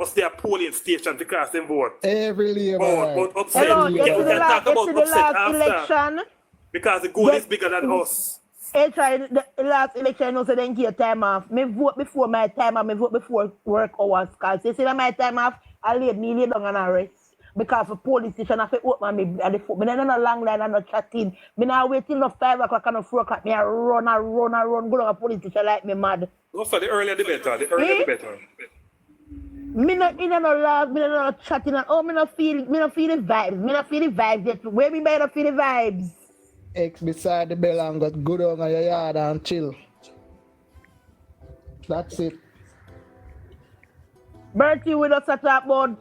must be a polling station to cast them vote. Every labor. But upset. Hello, We can talk about the upset last after. election. Because the goal is bigger than us. The last election, also then give time off. Me vote before my time off, me vote before work hours. Because you see that my time off, I lay down and arrest. Because the police station have to open me at the foot. Me not long line and not chatting. Me not waiting till 5 o'clock and 4 o'clock. Me I run, go down a police station like me mad. Also, the earlier the better. The earlier the better. Me not in no laugh, me not chatting and me not feel the vibes. Me not feel the vibes yet. Where me better feel the vibes? X beside the bell and got good on your yard and chill. That's it. Bertie, we just talk about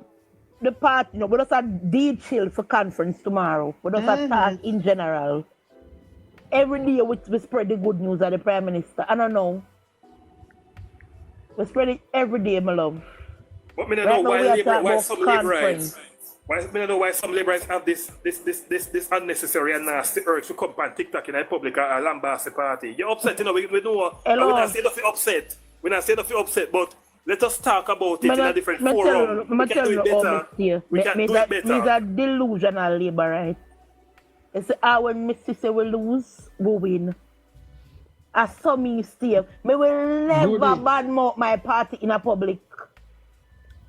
the party, we just deed chill for conference tomorrow. We just talk in general. Every day we spread the good news of the Prime Minister. I don't know. We spread it every day, my love. But me don't know why some liberals. I don't know why some liberals have this unnecessary and nasty urge to come on TikTok in a public or lambast the party. You're upset, we know. We're not saying nothing upset. We're not saying nothing upset, but let us talk about it in a different forum. We can do it better. We can do it better. It's a delusional labor, right? It's when Mr. say we lose, we win. As some me stay, me will never badmouth my party in a public.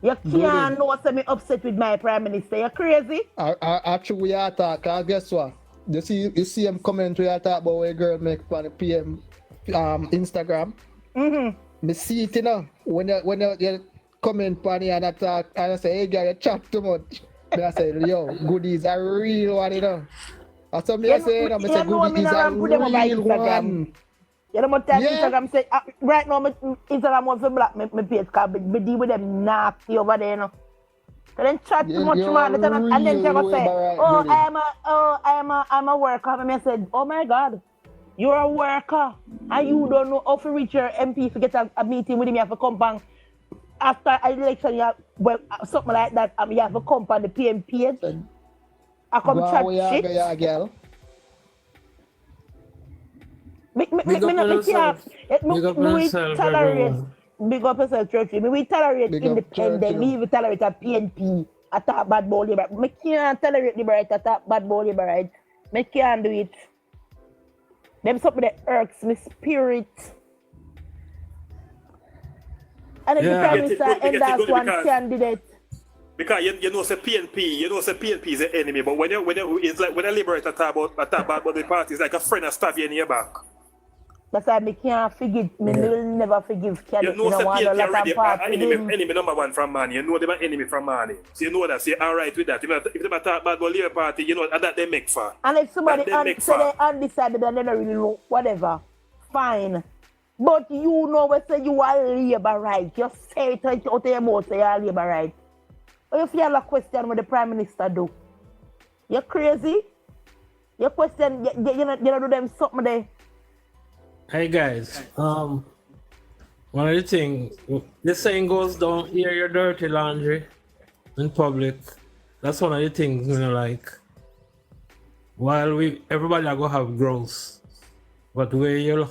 You can't know what's me upset with my Prime Minister. You're crazy? Actually, we are talking. Guess what? You see him comment we are talking about what a girl make on the PM Instagram. Me see it, when you comment on it and I talk, and I say, hey girl, you chat too much. I say, yo, goodies are real one, That's what I say, I say, goodies are real one. You know what Instagram say, right now, Instagram wants to block me page because me deal with them nasty over there, So then chat too much, man, and then they go say, I'm a worker. And I said, oh my God, you're a worker, and you don't know how to reach your MP to get a meeting with him. You have to come back after an election, something like that, you have to come on the PNP. I come chat shit. Girl. We tolerate big up yourself, church. We tolerate independent. We even tolerate a PNP. I talk bad boy liberal. We can't tolerate liberal. I talk bad boy liberal. We can't do it. Them something that irks my spirit. And if the Prime Minister endorse one candidate. Because you know say PNP is the enemy, but when it's like when a liberator talk about the party, it's like a friend that stab you in your back. That's why I can't forgive. I will never forgive Kelly. You know say PNP already enemy number one from money. You know them are enemy from money. So you know that. So you're alright with that. If they talk about Labour Party, you know that they make for. And if somebody say they undecided and they don't really know, whatever, fine. But you know we say you are Labour right. You say it out of your mouth, say you are Labour right. If you have a question what the Prime Minister do, you're crazy. Your question, you know do them something there. Hey guys, one of the things, this saying goes, don't air your dirty laundry in public. That's one of the things, like, while everybody are gonna have growth, but where you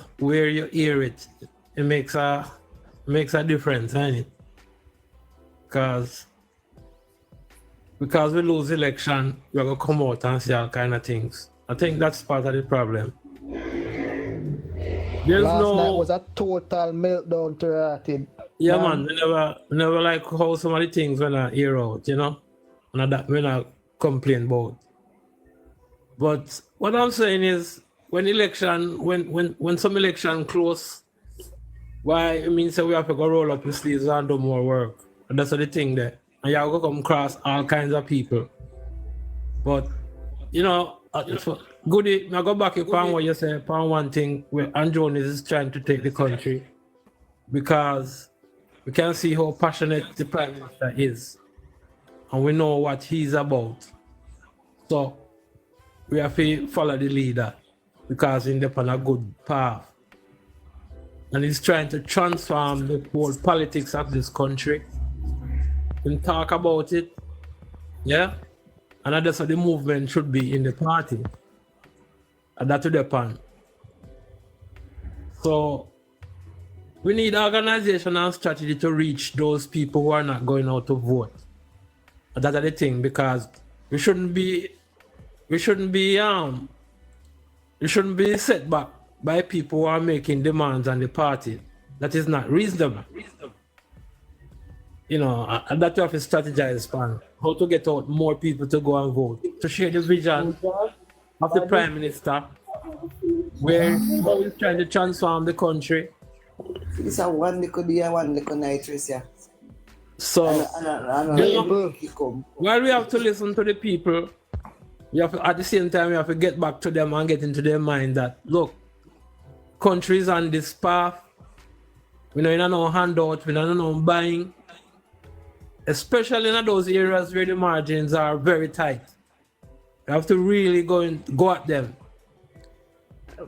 air it, it makes a difference, ain't it? Because we lose election, we're gonna come out and see all kind of things. I think that's part of the problem. Last night was a total meltdown to Ratted. Yeah, man. We never like how some of the things when I hear out, and that when I complain about. But what I'm saying is, when some election close, why it means that we have to go roll up the sleeves and do more work. And that's the thing there. And you have to come across all kinds of people. But Goody, now go back upon what you say upon one thing where Andronis is trying to take the country because we can see how passionate the Prime Minister is and we know what he's about. So we have to follow the leader because he's on a good path. And he's trying to transform the whole politics of this country and talk about it. Yeah? And that's what the movement should be in the party. And that to the pan. So We need organization and strategy to reach those people who are not going out to vote. That's the thing, because we shouldn't be set back by people who are making demands on the party. That is not reasonable. You know, and that you have to strategize on how to get out more people to go and vote, to share the vision of the Prime Minister, where he's trying to transform the country. It's a one little day, one little night, yeah. So, while we have to listen to the people, we have to, at the same time, we have to get back to them and get into their mind that, look, countries on this path, we don't know handout, we don't know buying, especially in those areas where the margins are very tight. You have to really go at them.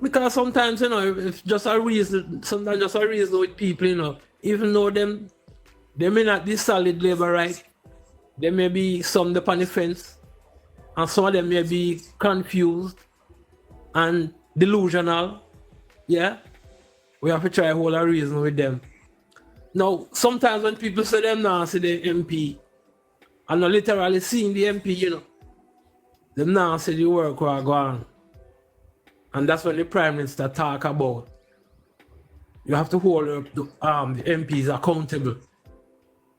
Because sometimes, you know, it's just a reason, with people, you know, even though they may not be solid labor right, there may be some upon the fence, and some of them may be confused and delusional. Yeah, we have to try to hold a reason with them. Now, sometimes when people say them now see the MP, and not literally seeing the MP, you know, them now see the work we are going. And that's when the Prime Minister talk about you have to hold the MPs accountable.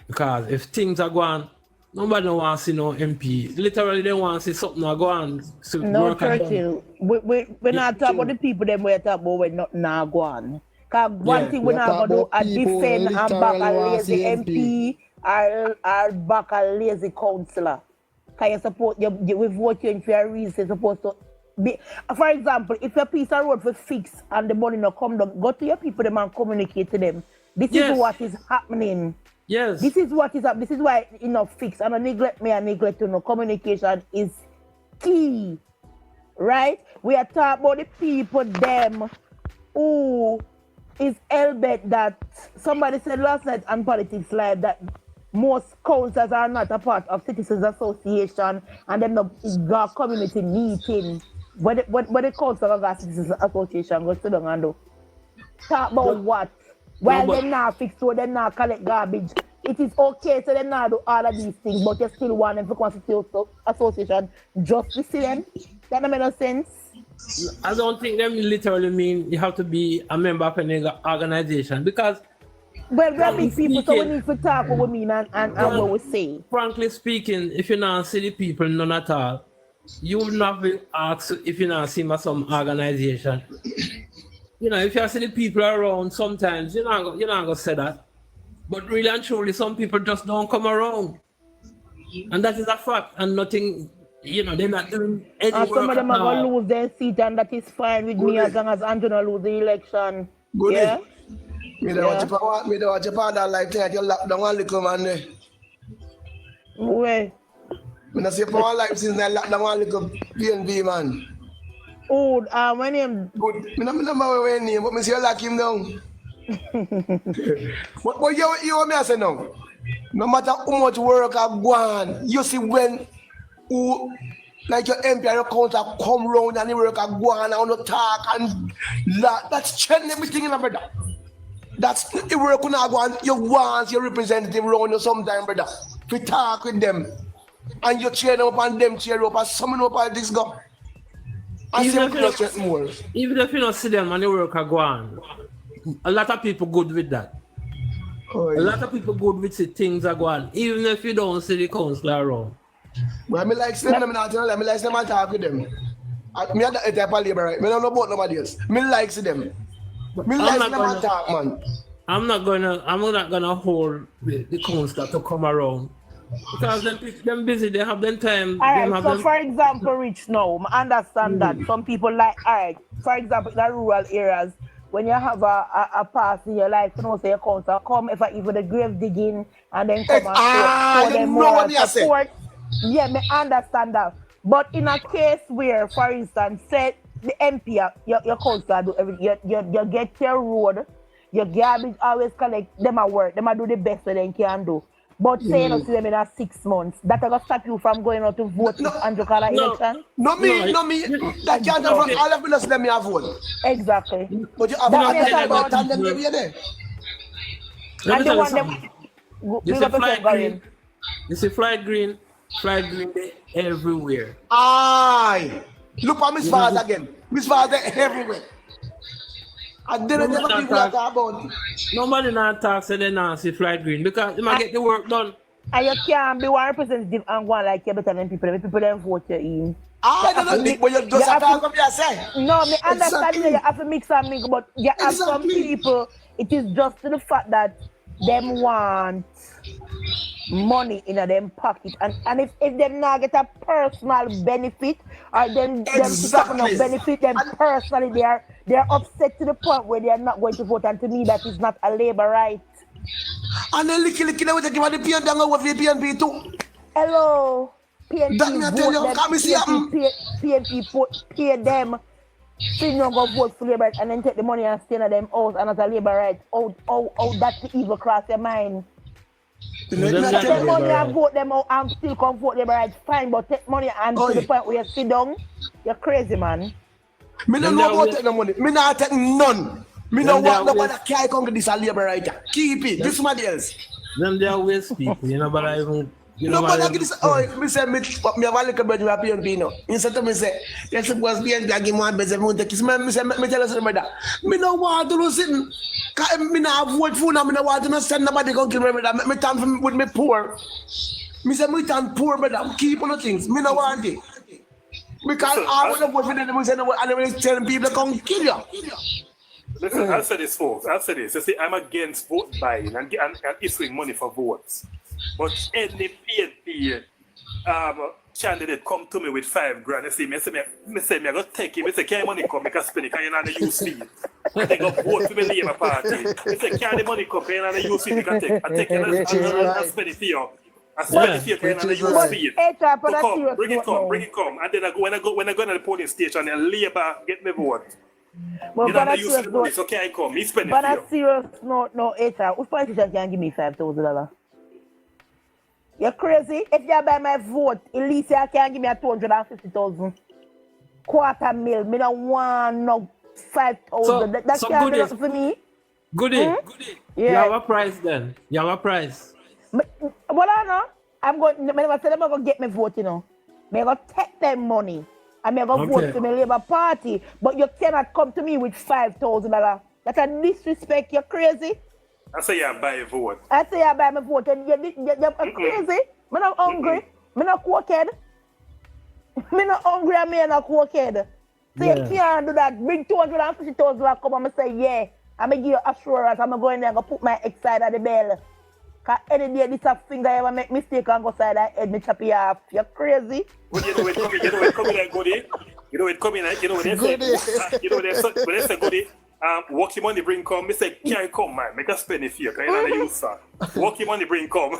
Because if things are going, nobody wants to see no MP. Literally, they want to see something go on. So no, Churchill. We're not talking about the people them we're talking about when nothing now go on. Because one thing we're not going to do is defend and back a lazy MP or back a lazy councillor. Because you support, we vote you in for a reason, you're supposed to be. For example, if your piece of road for fix and the money not come down, go to your people them and communicate to them. This is what is happening. Yes. This is what is up. This is why fix and neglect to know. Communication is key, right? We are talking about the people them who is hell-bent that somebody said last night on Politics Live that most councils are not a part of Citizens Association and them the community meeting. But the council of Citizens Association goes to the and do. Talk about what? While they not fix so they not collect garbage. It is okay so they not do all of these things, but you still want them to constitute association just the same. That don't make no sense. I don't think them literally mean you have to be a member of an organization, because well, we are big people, so we need to talk what we mean and what we say. Frankly speaking, if you not see the people none at all, you would not be asked if you not see some organization. You know, if you see the people around, sometimes you're not gonna say that. But really and truly, some people just don't come around. And that is a fact. And nothing, you know, they're not doing any work. And some of them are going to lose their seat, and that is fine with me as long as Andrew not lose the election. Good. Yeah? Me don't watch your father like that. You lock down one little man there. Where? Me not see your power life since I lock down one little PNP man. Oh, my name. Good. Me not know where name, but me see you lock him down. But you want me to say now? No matter how much work I've gone, you see when like your MP and your counter come round and the work I've gone and the talk and that's changing everything in a brother. That's the work when I go and you want your representative round you sometime, brother. To talk with them. And you cheer them up and them cheer up and summon up all this go. Even if you don't see them and the work are going, a lot of people good with that. Oh, yeah. A lot of people good with the things are going, even if you don't see the councillor around. Well, I like them, I'm not telling them, I like them and talk with them. Me are the type of labor, right? I don't know about nobody else. Me like them. Me like them and talk, man. I'm not gonna hold the councillor to come around. Because them busy, they have them time. Alright, so for example, Rich now, I understand that some people like, alright, for example, in the rural areas, when you have a pass in your life, you know, say your council come if even the grave digging and then come and show them more support. Yeah, I understand that. But in a case where, for instance, say the MP, your council do everything, you get your road, your garbage always collect, them at work, them do the best that they can do. But say you see them in 6 months, that will stop you from going out to vote in Andrew Kala election? No me. That can't all of us let me have vote. Exactly. But you have to talk about them there. Let me And tell the you one them something. go- You big see up yourself, fly green. Gary. You see fly green they everywhere. Aye. Look at Miss You know, Father again. Miss Father everywhere. And then I nobody never not people that talk. talk about it. Nobody not talk say they not see fly green because they might get the work done. And you can't be one representative and go on like you better than people. The people them vote you in. I You don't have to know, Nick, mix. but you You just have have to talk to. up here, say. No, me understand you. You Exactly. have to mix and mix, but you have some Exactly. people. It is just the fact that them want money in a them pocket, and if them not get a personal benefit or them pick up enough Exactly. benefit, them And personally they're upset to the point where they are not going to vote. And to me, that is not a labor right. then licky they will take the PNP and go with the PNP too. Hello, That me PNP I tell vote you, them. come and see happen. PNP pay them. So you go vote for labor right and then take the money and stay in them house and as a labor right. Oh, that's the evil cross your mind. Me I Take tell you. money and vote them out and still come vote labor right, fine, but take money and to the Oi. point where you sit down, you're crazy, man. Me no Them know there about will- take no money. Me not take none. Me no Them there want nobody will- carry come to this a labor right. Keep it. This somebody else. Them they waste people, you know, but I even you know Nobody but give this. Oh, me say me have a little bit of PNP now. Instead of me say, yes, it was PNP. I give me one better. Me say me tell you something about that. Me no want to lose it. Me no have vote for now. Me no want to send nobody go kill me brother. Me time with me poor. Me say me time poor brother. Keep on the things. Me no want it. Because I want to vote for them. Me say no, and they telling people to come kill you. Listen, I'll say this, folks. I'll say this. You see, I'm against vote buying and issuing money for votes. But any PNP candidate come to me with $5,000, you see, me say, I go take him. I say, can the money come? I can spend it, can you not use it? They go vote for me Labour Party. I say, can the money come? Can you not use it? I take it and spend it for you. I spend it for you, can you not use it? HR, for So that come, serious bring it note come, now. bring it come. And then when I go to the polling station, and Labour get me vote. But You for know, that use serious the money, note, so can I come? Me spend it for for you. that serious note, no HR, which politician can give me $5,000? You're crazy? If you buy my vote, at least you can give me a 250,000. $250,000. Me don't want no 5,000. That so can't be goodies. nothing for me. Goody. Yeah. You have a price then. You have a price. But what I know, I'm going. Me never say them going to get me vote, you know. Me going to take them money. And me going to Okay. vote for my Labour Party. But you cannot come to me with $5,000. That's a disrespect. You're crazy. I say you buy a vote. I say I buy my vote and you're crazy. Me not hungry. Me not cooked. Me not hungry and me not cooked. So you can't do that. Bring 250,000 come and say, yeah, I'm going to give you assurance. I'm going to go in there and go put my egg side of the bell. Because any day this a finger ever make mistake and go side and head me chop you off. You're crazy. But you know it coming like goodie. You know it coming like, you know what they say. You know what they say goodie. Walk your money bring come. Me say can't come man. Make us spend it for you. Cause you know the use that. Walk your money bring come.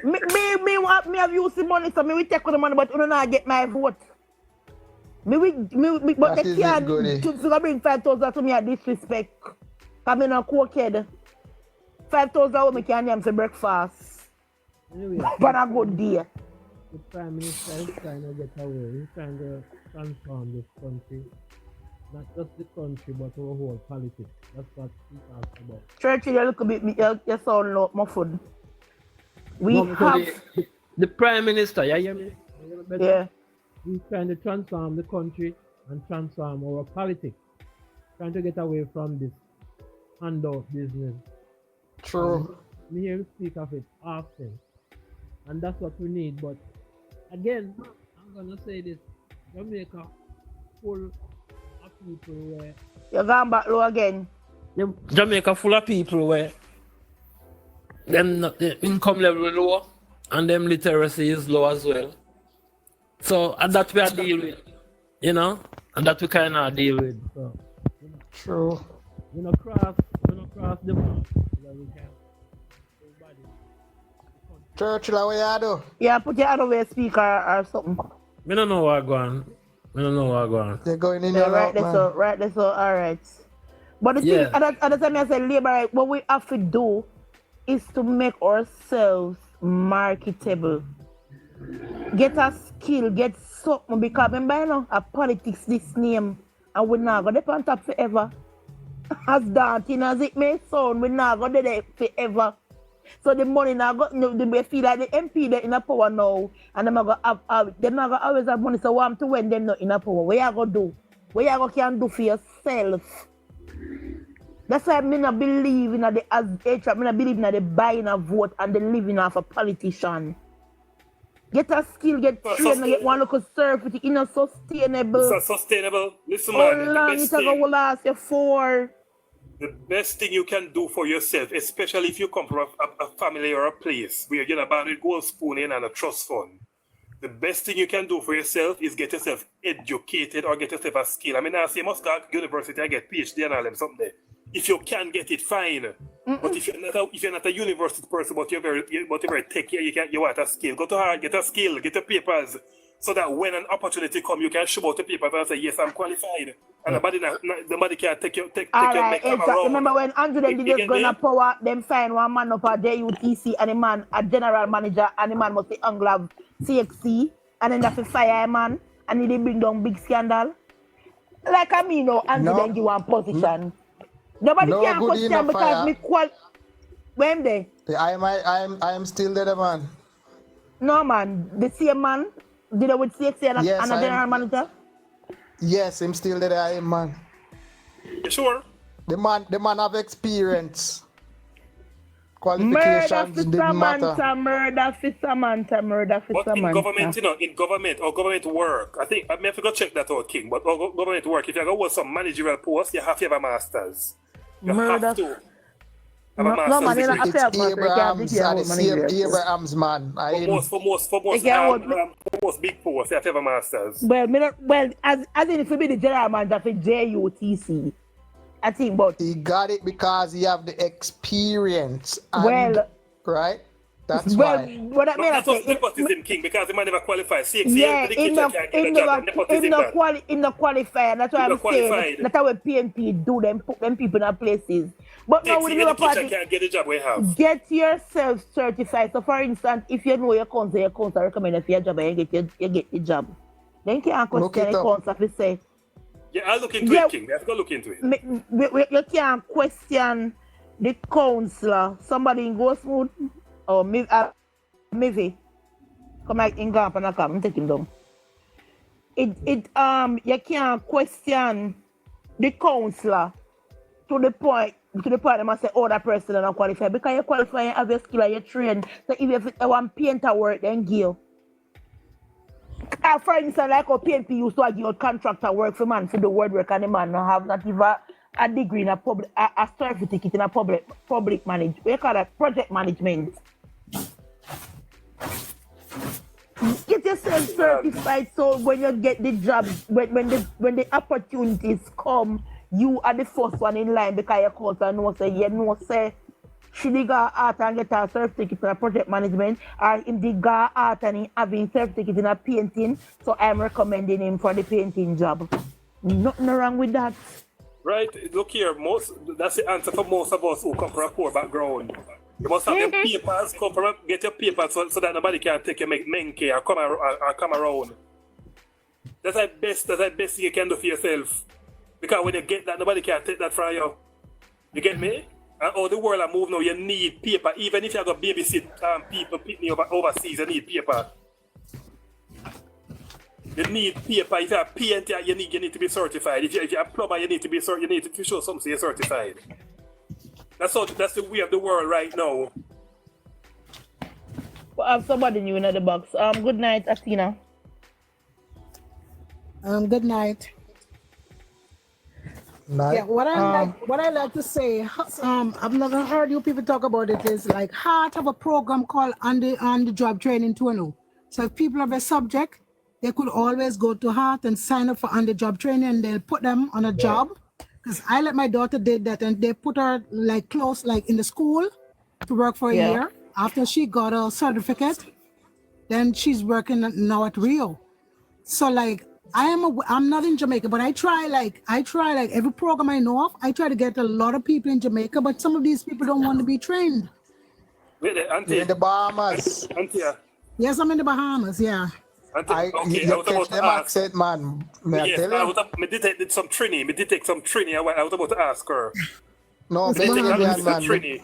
me have used the money, so me will take the money, but you don't not get my vote. But That they is it, can't goodie. to bring 5,000 to me a disrespect. Cause me not cooked. 5,000 me can name for breakfast. Anyway, But a good day. the Prime Minister is trying to get away. He's trying to transform this country. Not just the country, but our whole politics. That's what he talks about. Churchill, you look a bit, you sound like muffled. We No, have, because the Prime Minister, you hear me? yeah. He's trying to transform the country and transform our politics. Trying to get away from this handout business. True. We hear him speak of it often. And that's what we need. But again, I'm gonna say this. Jamaica full of people where You're going back low again. Jamaica full of people where the income level low and them literacy is low as well. So and that we are deal with, you know, and that we cannot deal with. So True. we not cross the mark so that we can everybody. Churchill, what you do? Yeah, put your other way speaker or something. We don't know what going. We don't know what going. They're going in Yeah, and right out, there, man. so right there, so all right. But the Yeah. thing, at the time I say labor right, what we have to do is to make ourselves marketable. Get a skill, get something, because remember, you know, a politics this name, and we're not gonna depend on top forever. as daunting as it may sound, we not go there forever. So the money now go, they feel like the MP they in a power now, and them not gonna always have money. So what to when them not in a power? What you gonna do? What you gonna can do for yourself? That's why I not believe in the as I not believe in the buying a vote and the living of a politician. Get a skill, get trained, get one local service. It's not sustainable. It's not sustainable. Listen, How man. long it will last you for? The best thing you can do for yourself, especially if you come from a family or a place where you're about a gold spoon in and a trust fund, the best thing you can do for yourself is get yourself educated or get yourself a skill. I mean, I say you must go to university and get PhD and all them something. If you can get it, fine. But if you're not a university person, but you're very techy, you want a skill, go to her, get a skill, get your papers, so that when an opportunity comes, you can show out the papers and say, yes, I'm qualified. And nobody can take your Alright, make exactly. around. Remember when Andrew then did just gonna power them find one man up at JUTC and a man a general manager and the man must be angle of CXC and then that's a fire a man and he did bring down big scandal. Like I mean no Andrew then give one position. Nobody No can good question enough because fire. me when they? I am still there, man. No man, the same man did it with CXC and, Yes, and a general manager? Yes, I'm still there, I am, man. You sure? The man have experience. Murder Qualifications for didn't matter. Samantha, murder for Samantha. But in government, you know, in government work, I think I may have to check that out, King. But government work, if you go with some managerial post, you have to have a master's. You Murder. have to have a master's. No, man, degree. It's Abrahams and the same Abrahams, man. For most big posts, you have to have a master's. Well, as in if you be the general manager for JUTC, I think, but he got it because he have the experience. And, well, right? That's well, why. what I mean, I That was say, nepotism, King, because the man never qualified. yeah, in the qualify. That's why I'm saying that's how PNP do them, put them people in places. But now with the party, can't get the job we have. get yourself certified. So, for instance, if you know your council recommend for your job and you get the job, then you can't question the council if you say. Yeah, I'll look into it, King. We have to go look into it. You can't question the councillor. Somebody in Go Smooth or Mivy. Come like in Gamp and I come and take him down. You can't question the councillor to the point they must say, oh, that person is not qualified. Because you qualify, you have your skill and you train. So if you want painter work, then give. For instance, like how PNP used to give out contractor work for man for the word work and the man have not even a degree in a public, a certificate in a public management. We call that project management. Get yourself certified so when you get the job, when the opportunities come, you are the first one in line because your council say she did go out and get a certificate in a project management, or him did go out and having certificate in a painting, so I'm recommending him for the painting job. Nothing wrong with that. Right, look here, that's the answer for most of us who come from a poor background. You must have your papers, get your papers so that nobody can take your menke or come around. That's the best thing you can do for yourself. Because when you get that, nobody can take that from you. You get me? And all the world are moving now, you need paper. Even if you have to babysit people picking overseas, you need paper. You need paper. If you're a painter, you need to be certified. If you're a plumber, you need to show something you're certified. That's the way of the world right now. Well, I have somebody new in the box. Good night, Athena. Good night. Yeah, what I like to say, I've never heard you people talk about it, is like heart of a program called on the job training 2.0. So if people have a subject, they could always go to Heart and sign up for on the job training, and they'll put them on a job. Because I let my daughter did that, and they put her like close, like in the school to work for a year. After she got a certificate, then she's working now at Rio. So like I'm not in Jamaica, but I try like every program I know of, I try to get a lot of people in Jamaica, but some of these people don't want to be trained. You're in the Bahamas. Auntie. Yes, I'm in the Bahamas, yeah. You catch them accent, man. May I tell you? Me detected some Trini. Me detect some Trini. I was about to ask her. No, Trini.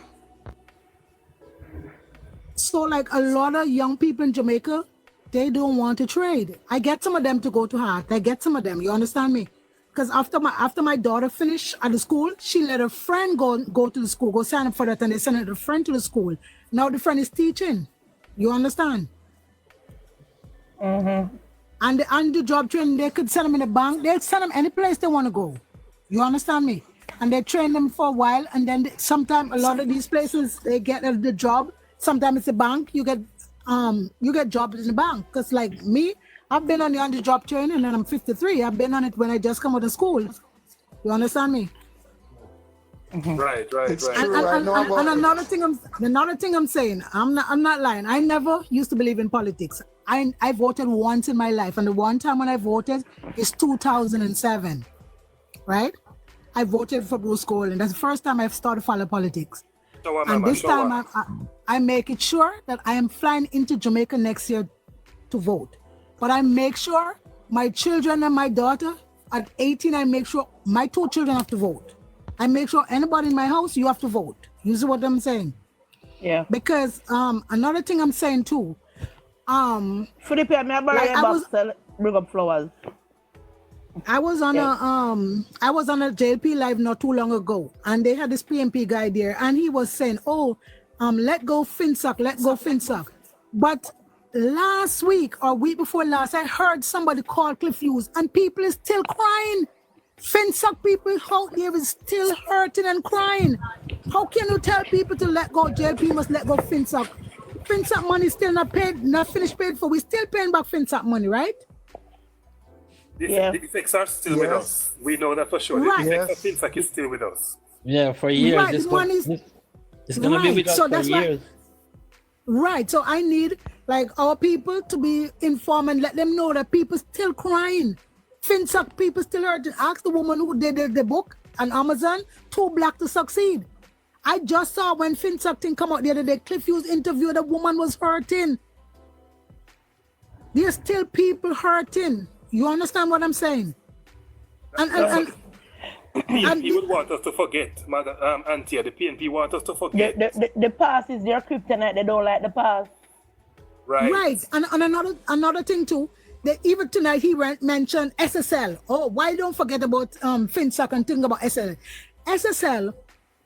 So like a lot of young people in Jamaica, they don't want to trade. I get some of them to go to Heart. I get some of them. You understand me? Because after my daughter finished at the school, she let her friend go to the school, go sign up for that, and they sent her friend to the school. Now the friend is teaching. You understand? Mm-hmm. And the job training, they could send them in a bank. They'll send them any place they want to go. You understand me? And they train them for a while, and then sometimes a lot of these places they get the job. Sometimes it's a bank. You get jobs in the bank. Because like me, I've been on the job training, and I'm 53. I've been on it when I just come out of school. You understand me? Mm-hmm. Right. And another thing I'm saying, I'm not lying. I never used to believe in politics. I voted once in my life, and the one time when I voted is 2007, right? I voted for Bruce Cole, and that's the first time I've started following politics. And this time I make it sure that I am flying into Jamaica next year to vote. But I make sure my children and my daughter at 18, I make sure my 2 children have to vote. I make sure anybody in my house, you have to vote. You see what I'm saying? Yeah. Because another thing I'm saying too, Philippe, I bring up flowers. I was on a JLP live not too long ago, and they had this PNP guy there, and he was saying, let go Finsuck. But last week or week before last, I heard somebody call Cliff Hughes, and people is still crying. Finsuck people out there is still hurting and crying. How can you tell people to let go? JLP must let go Finsuck. Finsuck money still not finished paid for. We still paying back Finsuck money, right? The effects are still with us. We know that for sure. Right. The effects of Finsuck is still with us. Yeah, for years. Right, it's going to be with us for years. Right. So I need like our people to be informed and let them know that people still crying. Finsuck people still hurting. Ask the woman who did the book on Amazon, Too Black to Succeed. I just saw when Finsuck thing come out the other day, Cliff Hughes interviewed, the woman was hurting. There's still people hurting. You understand what I'm saying? And PNP would want us to forget, Madam Auntie. The PNP want us to forget. The past is their kryptonite. They don't like the past. Right. And another thing too. Even tonight he mentioned SSL. Oh, why don't forget about Finsuck and think about SSL? SSL,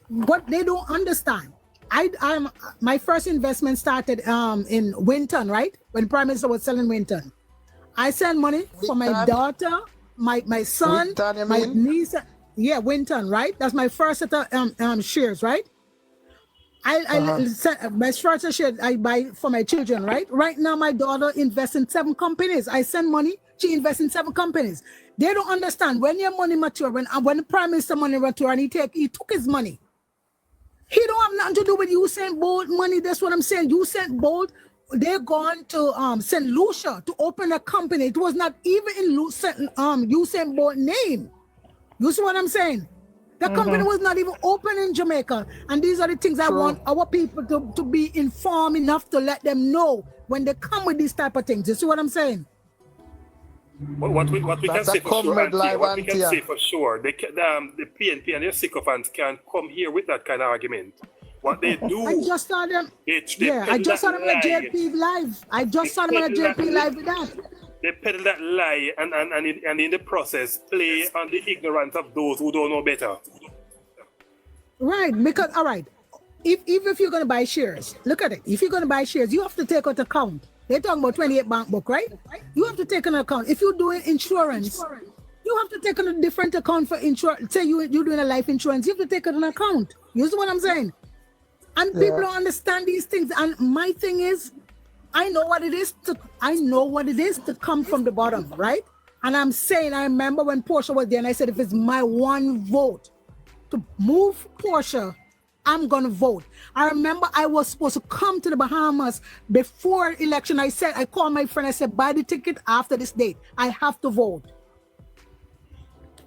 what they don't understand. My first investment started in Winton, right? When Prime Minister was selling Winton. I sent money for my daughter, my son, Winton, my niece. Yeah, Winton, right? That's my first set of shares, right? I sent my first share I buy for my children, right? Right now, my daughter invests in 7 companies. I send money, she invests in 7 companies. They don't understand when your money mature, when the Prime Minister money mature and he took his money. He don't have nothing to do with Usain Bolt money. That's what I'm saying. Usain Bolt, they're going to St. Lucia to open a company. It was not even in Usain Bolt name. You see what I'm saying? The company was not even open in Jamaica. And these are the things I want our people to be informed enough to let them know when they come with these type of things. You see what I'm saying? What we can say for sure, the PNP and their sycophants can come here with that kind of argument. What they do, I just saw them. I just saw them on a JLP live. I just saw them on a JLP live with that. They peddle that lie and in the process play on the ignorance of those who don't know better. Right, because all right, if you're gonna buy shares, look at it. If you're gonna buy shares, you have to take out account. They're talking about 28 bank book, right? You have to take an account. If you're doing insurance, you have to take on a different account for insurance. Say you're doing a life insurance, you have to take on an account. You see what I'm saying? And people don't understand these things. And my thing is, I know what it is to come from the bottom, right? And I'm saying, I remember when Portia was there and I said, if it's my one vote to move Portia, I'm gonna vote. I remember I was supposed to come to the Bahamas before election. I called my friend, I said, buy the ticket after this date. I have to vote.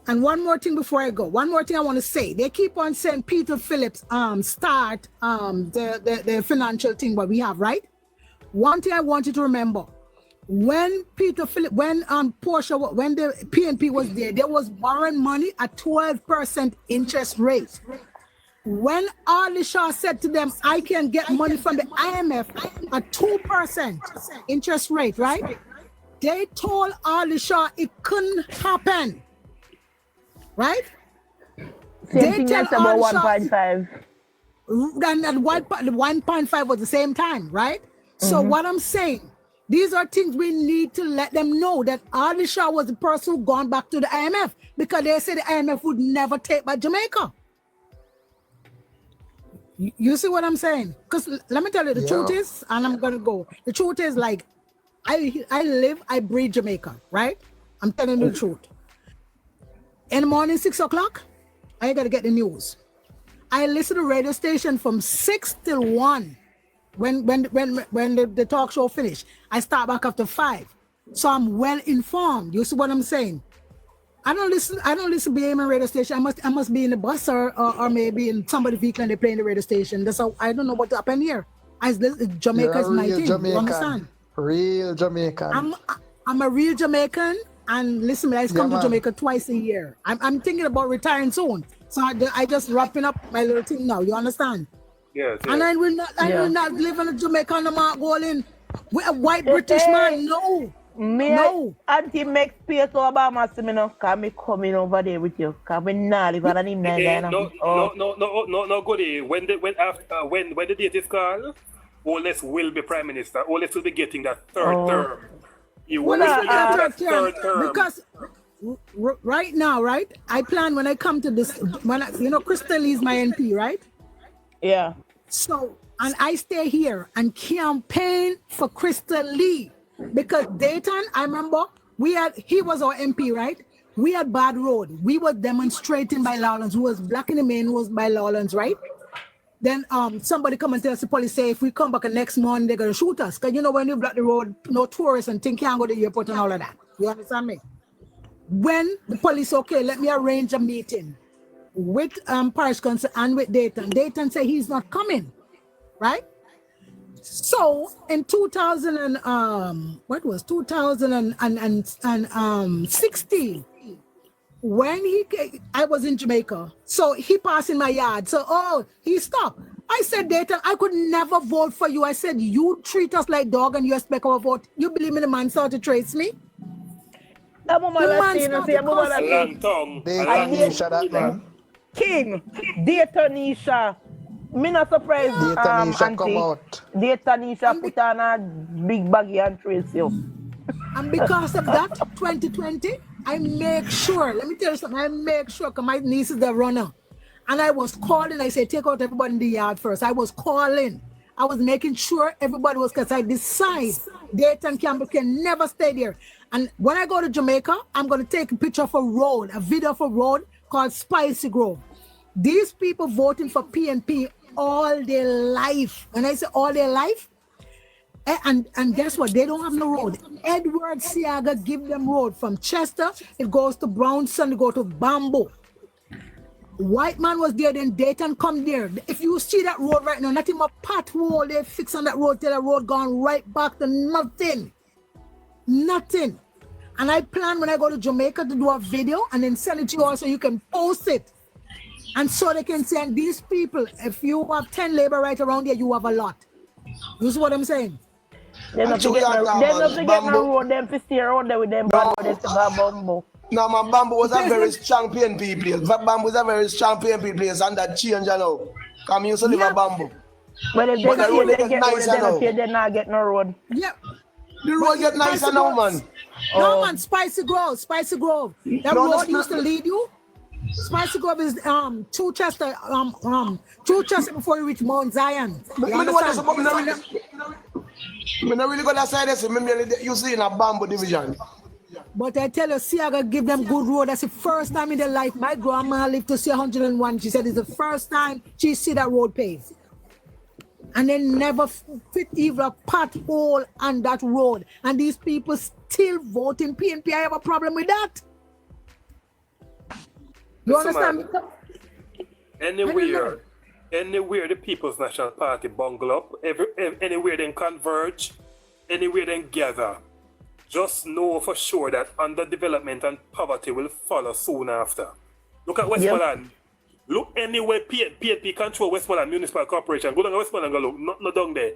And one more thing before I go, one more thing I want to say. They keep on saying Peter Phillips start the financial thing what we have, right? One thing I want you to remember, when Portia, when the PNP was there was borrowing money at 12% interest rate. When Ali Shah said to them, I can get money from the IMF at 2% interest rate, right? They told Ali Shah it couldn't happen, right? Same thing that's about 1.5. And the 1.5 was the same time, right? So what I'm saying, these are things we need to let them know that Ali Shah was the person who gone back to the IMF because they said the IMF would never take back Jamaica. You see what I'm saying? Because let me tell you, the truth is, and I'm gonna go. The truth is, like, I breathe Jamaica, right? I'm telling you the truth. In the morning, 6 o'clock, I gotta get the news. I listen to the radio station from 6 till 1. When the talk show finish, I start back after 5. So I'm well informed. You see what I'm saying? I don't listen to BM radio station. I must be in the bus or maybe in somebody's vehicle and they play in the radio station. That's how I don't know what happened here. Jamaica is my thing. You understand? Real Jamaican. I'm a real Jamaican, and listen, I come to Jamaica twice a year. I'm thinking about retiring soon. So I just wrapping up my little thing now. You understand? Yes. And I will not live in a Jamaica and I'm going with a white British man. No. No. Auntie make space for Obama to me now, cause me coming over there with you. Cause we not live on him No, goody. When the date is called, Oles will be prime minister. Oles will be getting that third term. You will get that third term. Because right now, right? I plan when I come to this, Crystal is my NP, right? Yeah. So, and I stay here and campaign for Crystal Lee. Because Dayton, I remember he was our MP, right? We had bad road. We were demonstrating by Lawrence, who was black in the main, who was by Lawrence, right? Then somebody come and tell us, the police say, if we come back the next morning, they're going to shoot us. Because when you block the road, no tourists and things can't go to the airport and all of that. You understand me? When the police, okay, let me arrange a meeting with Parish Council and with Dayton. Dayton say he's not coming, right? So in 2016, when I was in Jamaica, so he passed in my yard. So he stopped. I said, Dayton, I could never vote for you. I said, you treat us like dog and you expect our vote. You believe me? The man started to trace me. King, Daytonisha. Me not surprised, Auntie. Daytonisha put on a big baggy and trace you. And because of that, 2020, I make sure, let me tell you something, I make sure, because my niece is the runner. And I was calling, I said, take out everybody in the yard first. I was calling. I was making sure everybody was, because I decide Dayton Campbell can never stay there. And when I go to Jamaica, I'm going to take a picture of a road, a video of a road called Spicy Grove. These people voting for PNP all their life. When I say all their life, and guess what? They don't have no road. Edward Siaga give them road from Chester. It goes to Brownson, it go to Bamboo. White man was there, then Dayton come there. If you see that road right now, nothing but pothole they fix on that road till the road gone right back to nothing. Nothing. And I plan when I go to Jamaica to do a video and then send it to you also, you can post it. And so they can say, and these people, if you have 10 labor right around here, you have a lot. You see what I'm saying? They not to get no road, them to stay around there with them bad road, they Bamboo. No, man, Bamboo was a very strong PNP place. Bamboo was a very strong PNP place, and that change now. Come used to live at Bamboo. But if they get road, they not get no road. Yeah. The road get nicer now, man. No, man, Spicy Grove. That road used to lead you. Spicy Grove is through Chester before you reach Mount Zion. I really got that side this. You see in a Bamboo division. But I tell you, Siaga give them good road. That's the first time in their life. My grandma lived to see 101. She said it's the first time she see that road paved. And they never fit even a pothole on that road. And these people still voting PNP. I have a problem with that. You understand? Anywhere the People's National Party bungle up, anywhere they converge, anywhere they gather, just know for sure that underdevelopment and poverty will follow soon after. Look at Westmoreland. Look anywhere PNP control Westmoreland Municipal Corporation. Go down to Westmoreland and look, not down there.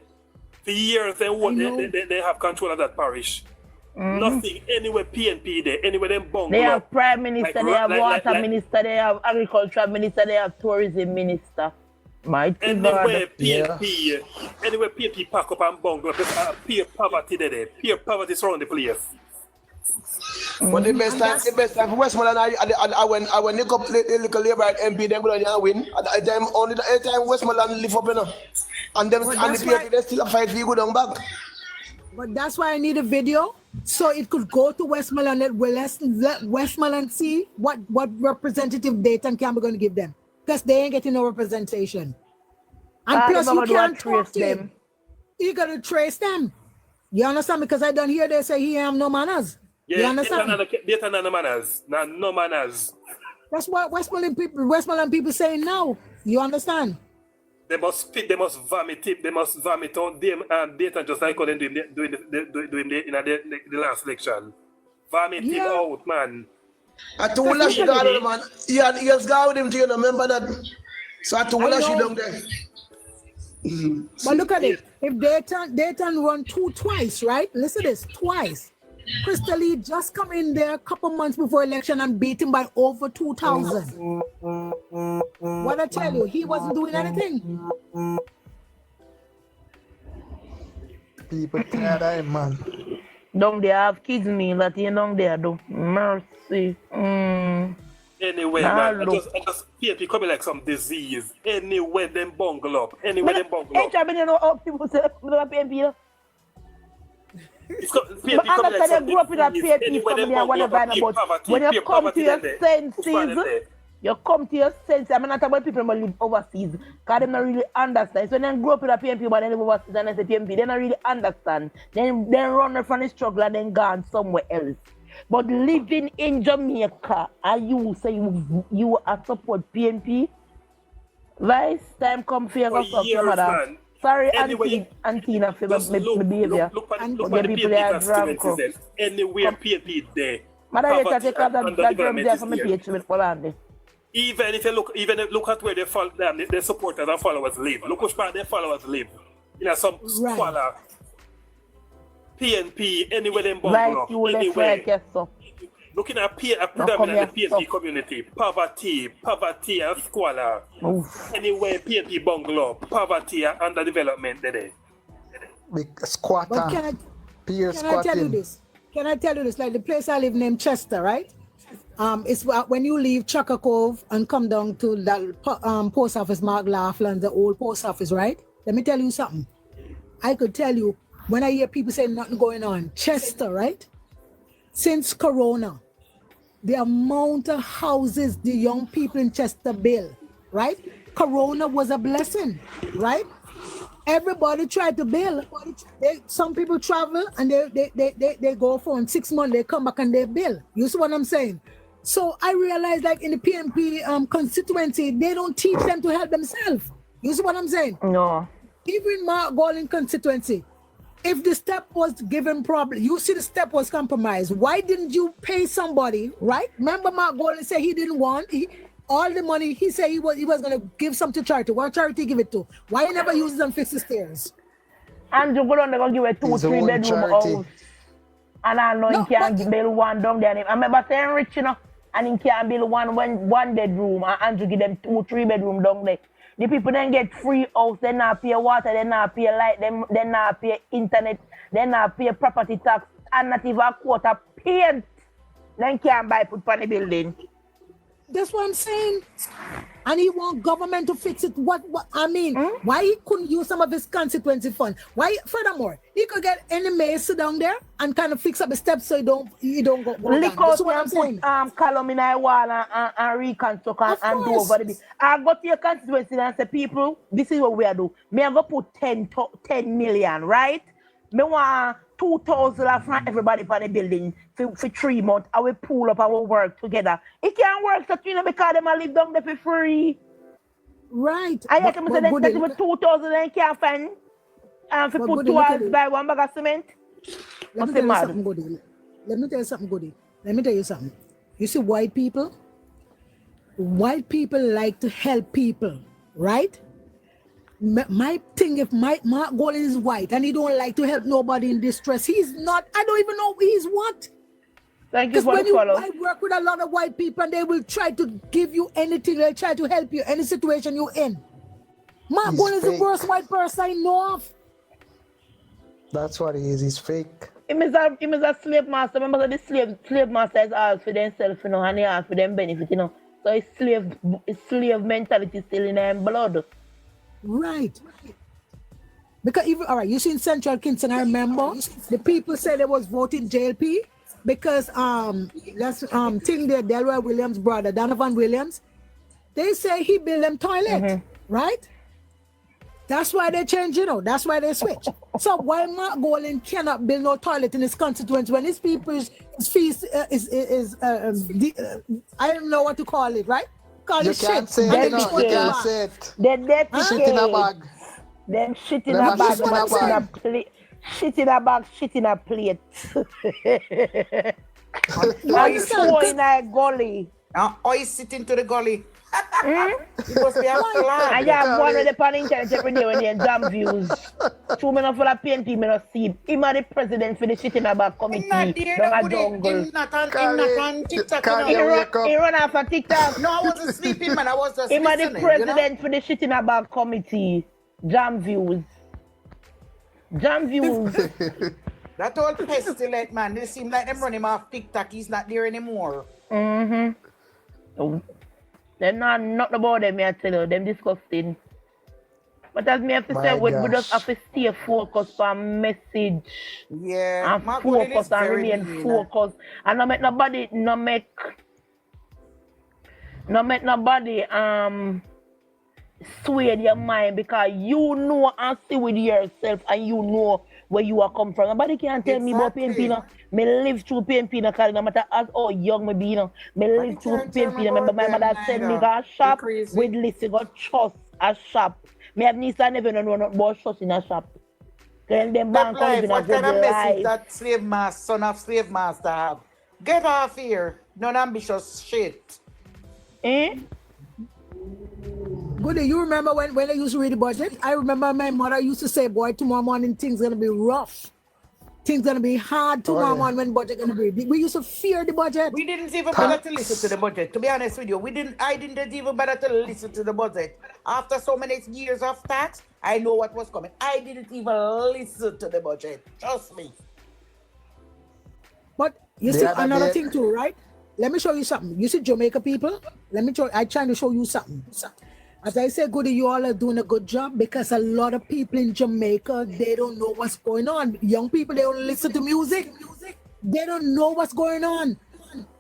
For years they have control of that parish. Nothing anywhere PNP there, anywhere them bungle. They have prime minister, they have water minister, they have agriculture minister, they have tourism minister. Anywhere PNP pack up and bungle, pure poverty there. Pure poverty surround the place. But the best time for Westmoreland, I when they up the little labor at MP, them go down and win. At the time, only the time Westmoreland live up, you know. And them and the PNP, they still fight for you go down back. But that's why I need a video, so it could go to Westmoreland, let Westmoreland see what representative Dayton can be going to give them. Because they ain't getting no representation. And plus you can't trace them. You got to trace them. You understand? Because I don't hear they say he have no manners. Yeah, you understand? Dayton no manners. No manners. That's what Westmoreland people saying now. You understand? They must vomit on them Dayton just like how they doing the last election. Vomit him out, man. I told her she got him, man. He has got with him to remember that. So I told her she down there. But look at it. If Dayton run twice, right? Listen to this, twice. Crystal Lee just come in there a couple months before election and beat him by over 2,000. What I tell you, he wasn't doing anything. People tired of him, man. Don't they have kids meal that you down there do? Mercy. Anyway, man, I just PNP coming like some disease. Anywhere them bungle up. Anywhere them bungle up. Ain't you know how people say PNP? PNP coming like some disease. Anywhere them bungle up. Poverty. When you come to your senses, you come to your senses. I'm not talking about people who live overseas, because they don't really understand. So when they grow up with a PNP, but they live overseas and they say PNP, they don't really understand. Then they run from the struggle and then gone somewhere else. But living in Jamaica, and you say you are support PNP, Vice, time come for you to stop your mother. Sorry, Auntie, for my behavior. Look at the PNP constituencies. Anywhere PNP there. Mother, you can take out that drum there for my PH with Poland. Even if you look at where their supporters and followers live. Look which part their followers live. You know, some squalor. PNP, anywhere them bungle up, anywhere. Looking at predominantly PNP community, poverty and squalor. Anywhere PNP bungle up, poverty and underdevelopment there. Big squatter. Can I tell you this? Can I tell you this? Like the place I live named Chester, right? It's when you leave Chaka Cove and come down to that post office, Mark Laughlin, the old post office, right? Let me tell you something. I could tell you, when I hear people say nothing going on, Chester, right? Since Corona, the amount of houses the young people in Chester build, right? Corona was a blessing, right? Everybody tried to build. Some people travel and they go for 6 months, they come back and they build. You see what I'm saying? So I realized, like in the PNP constituency, they don't teach them to help themselves. You see what I'm saying? No. Even Mark Golden constituency, if the step was given problem, you see the step was compromised. Why didn't you pay somebody, right? Remember Mark Golden said he didn't want all the money. He said he was going to give some to charity. What charity give it to? Why he never uses and fix the stairs? Andrew go down there give a 2-3 bedroom house. And I know he can't build one down there. I remember saying rich, you know, and he can't build one bedroom. And Andrew give them 2-3 bedroom down there. The people then get free house, they not pay water, they not pay light, they not pay internet, they not pay property tax, and not even a quarter paint. Then can't buy put on the building. That's what I'm saying. And he want government to fix it. What I mean, why he couldn't use some of his constituency fund? Why, furthermore, he could get any mayor sit down there and kind of fix up the steps so he don't go down. That's what I'm saying. Column in a wall and reconstruct and do over the bit. I go to your constituency and say, people, this is what we are doing. Me I go put 10 million, right? Me want 2,000 from everybody for the building for 3 months. I will pull up and we work together. It can't work so because them live down there for free. Right. I have to say that even 2,000 they can't find for put 2 hours buy 1 bag of cement. Let me tell you something, Goody. Let me tell you something, Goody. Let me tell you something. You see, white people like to help people, right? My thing, if Mark Golan is white and he don't like to help nobody in distress, he's not. I don't even know he's what. Thank you for the follow. I work with a lot of white people and they will try to give you anything. They'll try to help you, any situation you're in. Mark Golan is the worst white person I know of. That's what he is. He's fake. He is a slave master. Remember the slave master is all for themselves, you know, and they all for them benefit, you know. So his slave mentality still in their blood. Right. Because even, all right, you see in Central Kingston, I remember the people said they was voting JLP because that's thing there, Delroy Williams' brother, Donovan Williams, they say he built them toilet, right? That's why they change, you know, that's why they switch. So why Mark Golan cannot build no toilet in his constituency when his people's fees I don't know what to call it, right? Call it shit. Say it, you can't say it. Shit in a bag. Then shit in a bag, shit in a bag, shit in a plate. You throw in a gully. Or you sit into the gully. It must be a flag. I have one of the pan internet every day when they jam views. 2 minutes for the PNP, me not see him. Him are the president for the shit in a bag committee. Down a jungle. Him not on TikTok. He run off of TikTok. No, I wasn't sleeping, man. I was just Him are listening. the president for the shit in a bag committee. Jam views. Jam views. That old pestilent man, they seem like them running him off TikTok. He's not there anymore. Them not nothing about them, I tell you. Them disgusting. But as me have to say, we just have to stay focused on message. Yeah. And focus and remain focused. And not make nobody sway your mind, because you know and see with yourself and you know where you are come from. Nobody can tell me about PNP now. Me live through PNP now, because no matter how young me be, you know, me live through PNP. Remember my mother send me to a shop with Lissy got trust a shop. Me have niece and never know nothing about trust in a shop. Then them bank in a what good kind of message life. that slave master, son of slave master have? Get off here. Non-ambitious shit. Goody, you remember when I used to read the budget? I remember my mother used to say, boy, tomorrow morning things gonna be rough. Things gonna be hard tomorrow morning when budget gonna be. We used to fear the budget. We didn't even bother to listen to the budget. To be honest with you, I didn't even bother to listen to the budget. After so many years of tax, I know what was coming. I didn't even listen to the budget. Trust me. But you see another thing too, right? Let me show you something. You see Jamaica people? I'm trying to show you something. As I say, Goody, you all are doing a good job, because a lot of people in Jamaica, they don't know what's going on. Young people, they don't listen to music. They don't know what's going on.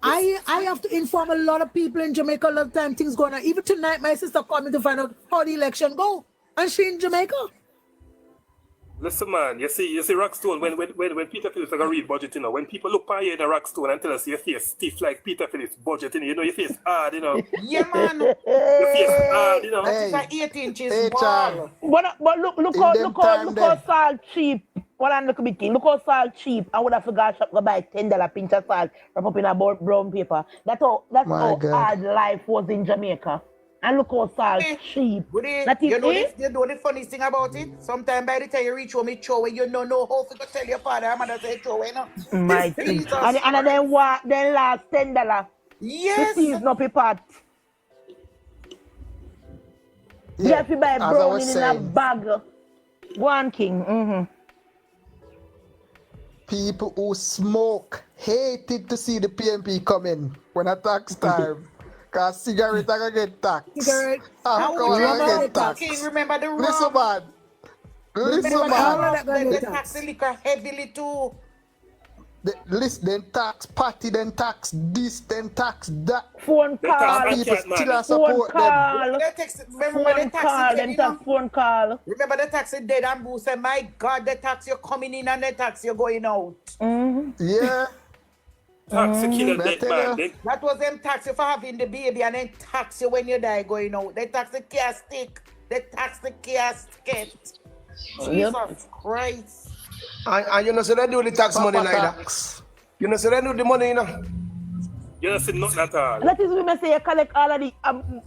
I have to inform a lot of people in Jamaica a lot of time things going on. Even tonight, my sister called me to find out how the election go. And she in Jamaica. Listen, man, you see Rockstone, when Peter Phillips is going to read budget, you know, when people look by you in a Rockstone and tell us your face stiff like Peter Phillips budget, you know, your face hard, you know. Yeah, man. Your face hard, you know. It's like 8 inches wall. But look how salt cheap. What I'm looking at, look how salt cheap. I would have forgot shop go buy $10 pinch of salt, wrap up in a brown paper. That's how hard life was in Jamaica. And look how salt cheap. You know the funny thing about it? Sometimes by the time you reach home, it's throw away. You don't know how to tell your father, I'm going to say throw away now. My thing. And then last $10. Yes. This is not a part. You have to buy brown in a bag. One king. People who smoke hated to see the PNP come in when a tax time. Because cigarettes are going to get taxed. Remember the rum. Listen, man. They tax the liquor heavily too. Then tax party, then tax this, then tax that. Phone call. People still support them. Phone call. Remember the tax dead and boo say, my God, the tax you're coming in and the tax you're going out. Yeah. Tax to kill a dead man. That was them tax you for having the baby, and then tax you when you die going out. They tax the casket. They tax the casket. Jesus Christ. And you know, so they do the tax money Papa neither. tax. You know, so they do the money, you know. You don't see nothing at all. That is when I say you collect all of the.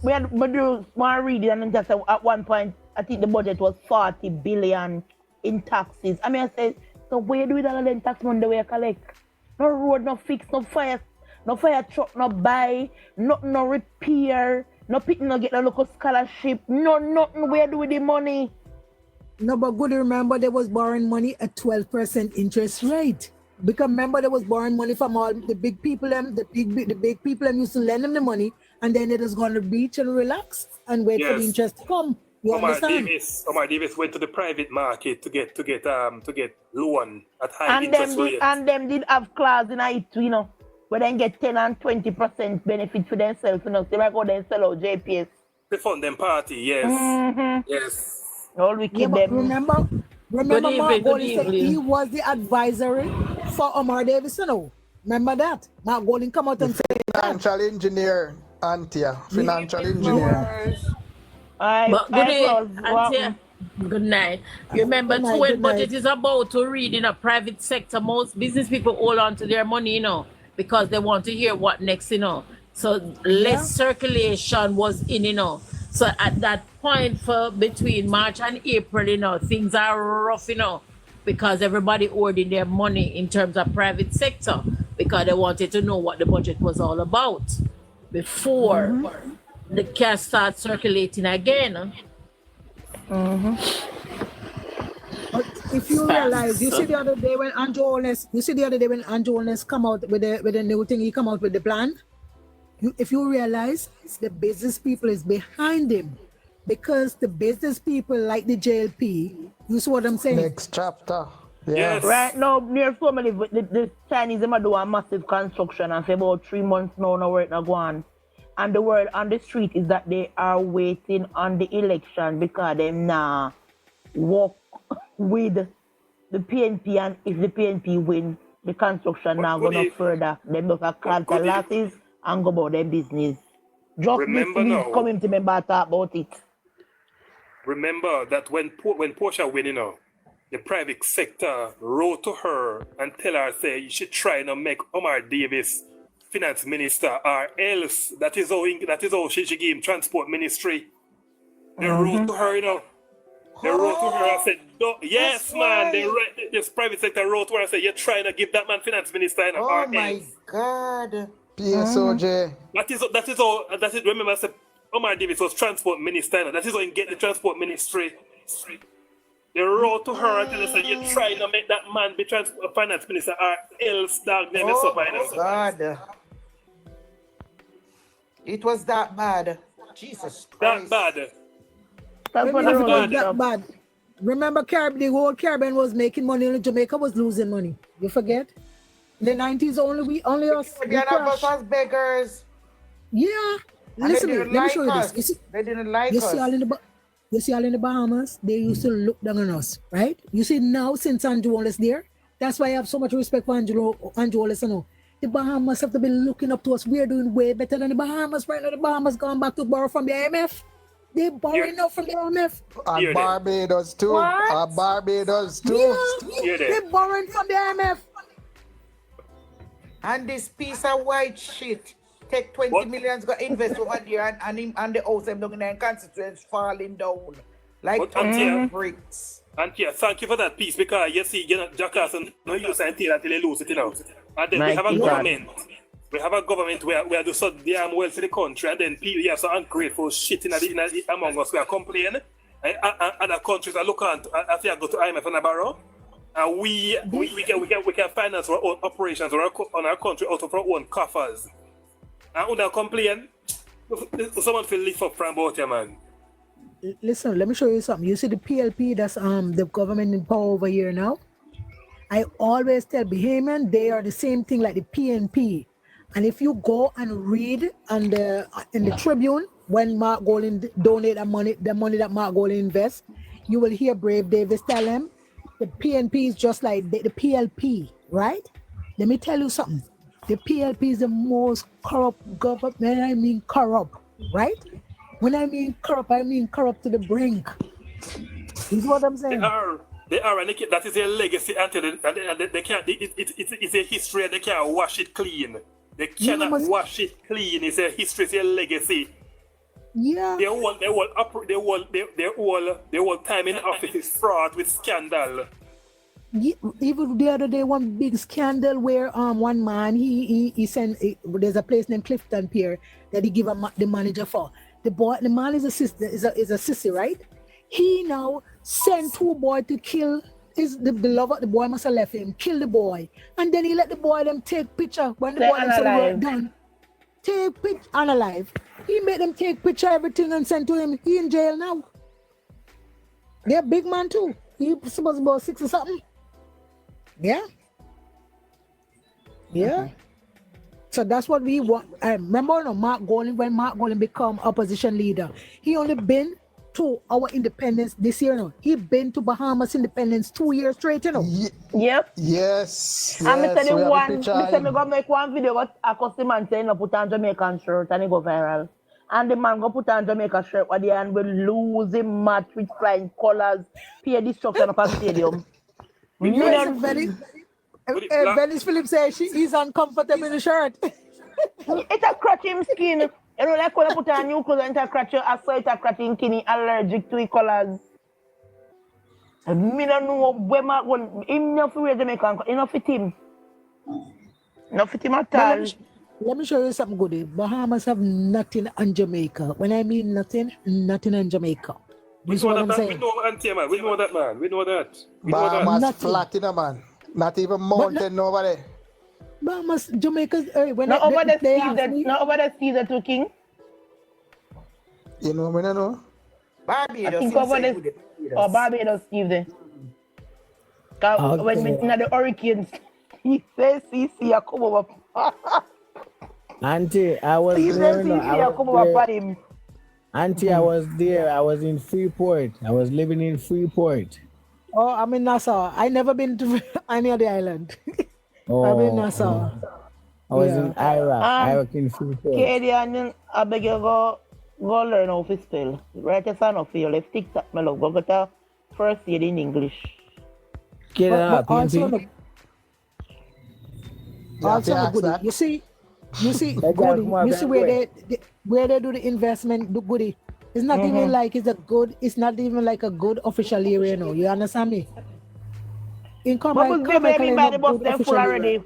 We had do one reading and then just at one point, I think the budget was 40 billion in taxes. I mean, I said, so where do we all of them tax money the way you collect? No road, no fix, no fire truck, no buy, no repair, no people no get no local scholarship, no nothing. Where do we the money? No, but good to remember they was borrowing money at 12% interest rate. Because remember they was borrowing money from all the big people, the big people used to lend them the money, and then it was going to beach and relax and wait for the interest to come. You understand? Omar Davis went to the private market to get loan at high interest rate. And them did have clause in it, you know, where they get 10 and 20% benefit for themselves, you know. They might go there and sell out JPS. They fund them party, yes. Mm-hmm. Yes. All we keep them. Remember Mark Golding said he was the advisory for Omar Davis, you know. Remember that? Mark Golding come out and say Financial engineer, Antia. Financial engineer. But good day, Antia. Good night. Remember, when budget is about to read in a private sector, most business people hold on to their money, you know, because they want to hear what next, you know. So less circulation was in, you know. So at that point for between March and April, you know, things are rough, you know, because everybody hoarding their money in terms of private sector because they wanted to know what the budget was all about before the cash starts circulating again. But if you realize, you see the other day when Andrew Holness come out with a new thing, he come out with the plan. If you realize, the business people is behind him because the business people like the JLP. You see what I'm saying? Next chapter. Yes. Right now, near so many, the Chinese them do a massive construction and for about 3 months now where it not go on. And the word on the street is that they are waiting on the election because they now work with the PNP, and if the PNP win, the construction now go no further. They just a cut the losses and go about their business. Just remember this now, week coming to me talk about it. Remember that when Portia win, you know, the private sector wrote to her and tell her, say, you should try and make Omar Davis finance minister, or else that is how she give him transport ministry. They wrote to her, you know. They wrote to her and said, yes, man. This private sector wrote to her and said, you're trying to give that man finance minister, you know, Oh my God. PSOJ. That is remember I said Omar Davis was transport minister, you know. That is how he get the transport ministry. They wrote to her and said, you're trying to make that man be finance minister, or else dog name is up. God. It was that bad. Jesus Christ. That bad. That's what I'm Remember that bad. Remember the whole Caribbean was making money, only Jamaica was losing money. You forget? In the 90s, only us. We us beggars. Yeah. And Listen, let me show you us. this. They didn't like you us. See all in the Bahamas, they used to look down on us, right? You see now, since Andrew Wallace there, that's why I have so much respect for Andrew Wallace. You know. The Bahamas have to be looking up to us. We are doing way better than the Bahamas right now. The Bahamas gone back to borrow from the IMF. They borrowing now from the IMF. And Barbados too. What? Barbados too. Yeah, they borrowing from the IMF. And this piece of white shit take 20 million go invest over there and the house them looking at constituents falling down like bricks. Antia, thank you for that piece because you see, Jackass no use until they lose it, you know. And then we have a government. We have a government where we do so damn well to the country, and then people have some ungrateful shit among us. We are complaining. And other countries are looking at I think I go to IMF and borrow. And we can finance our own operations on our country out of our own coffers. And when they complain, someone feel lift up from about here, man. Listen, let me show you something. You see the PLP, that's the government in power over here now. I always tell Bahamian they are the same thing like the PNP. And if you go and read in the Tribune when Mark Golding donate the money that Mark Golding invests, you will hear Brave Davis tell him the PNP is just like the PLP, right? Let me tell you something. The PLP is the most corrupt government. When I mean corrupt, right? When I mean corrupt to the brink. Is what I'm saying. They are, and that is their legacy until they can't. It's a history, and they can't wash it clean. They cannot wash it clean. It's a history, it's a legacy. Yeah. Their whole time in office is fraught with scandal. Yeah, even the other day, one big scandal where one man he sent there's a place named Clifton Pier that he give the manager for. The man is a sissy, right? He now sent 2 boys to kill the lover. The boy must have left him, kill the boy, and then he let the boy them take picture when the boy them said work done. Take picture unalive. He made them take picture everything and send to him. He in jail now. They're big man too. He supposed to be about 6 or something. Yeah. Yeah. So that's what we want. I remember Mark Golden, when Mark Golden become opposition leader, he only been to our independence this year. No, he been to Bahamas independence 2 years straight. You know. Yep. Yes. And yes, Mr. we have a One, picture. Mr. Me go make one video what a customer saying no put on Jamaican shirt and it go viral. And the man go put on Jamaica shirt at the end will lose him match with flying colors, fear destruction of a stadium. Venice Phillips says he's uncomfortable in the shirt. It's a crutch him skin. You know, like when I put on new clothes and it's a crutch, I saw it a crutch him skin, allergic to the colors. Me don't know where my one. Him not for Jamaican. He not fit him. Not fit him at all. Let me show you something good. Bahamas have nothing on Jamaica. When I mean nothing on Jamaica. This is what I'm saying. We know, Auntie, man. We know that, man. We know that. Bahamas flat in a man. Not even mountain over there. Bahamas, Jamaica. When not over the season to King. You know, I don't know. I think over the Barbados, Steve there. When we in the hurricanes, he says, see, I come over. Auntie, I was there. Auntie, I was there. I was in Freeport. I was living in Freeport. Oh, I'm in Nassau. I never been to any of the island. I'm in Nassau. I was in Iraq in Freeport. Canadian, I beg you go learn how to spell. Write a sign up for you. Left TikTok, my love. Go get a first aid in English. Also, goodie. You see goodie. You see where they do the investment, do goodie. It's not even like it's not even like a good official area, you know. You understand me? But baby, by the bus them full already.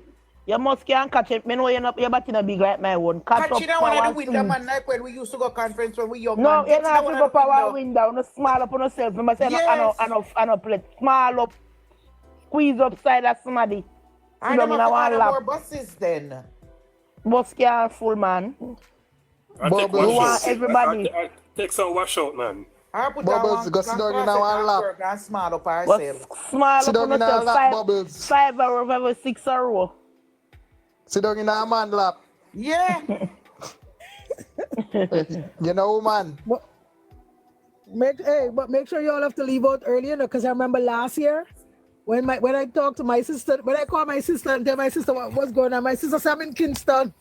You must can't catch it. Me know you're not in a big like my one. Catch up one of the window man like when we used to go conference when we young. No, you're not to go power window. No small up on yourself. Remember say no plate. Small up, squeeze upside of somebody. I don't know more buses then. Bus can't full man. You want everybody. I take some wash out, man. Bubbles, go sit down in our lap. And small up ourselves. Small Sit up down on in our lap, yourself. Bubbles. 5 hours, 5 or 6 hours. Sit down in our man lap. Yeah. You know, man. But make sure you all have to leave out early, you know, because I remember last year when I talked to my sister, when I called my sister and tell my sister what was going on, my sister said I'm in Kingston.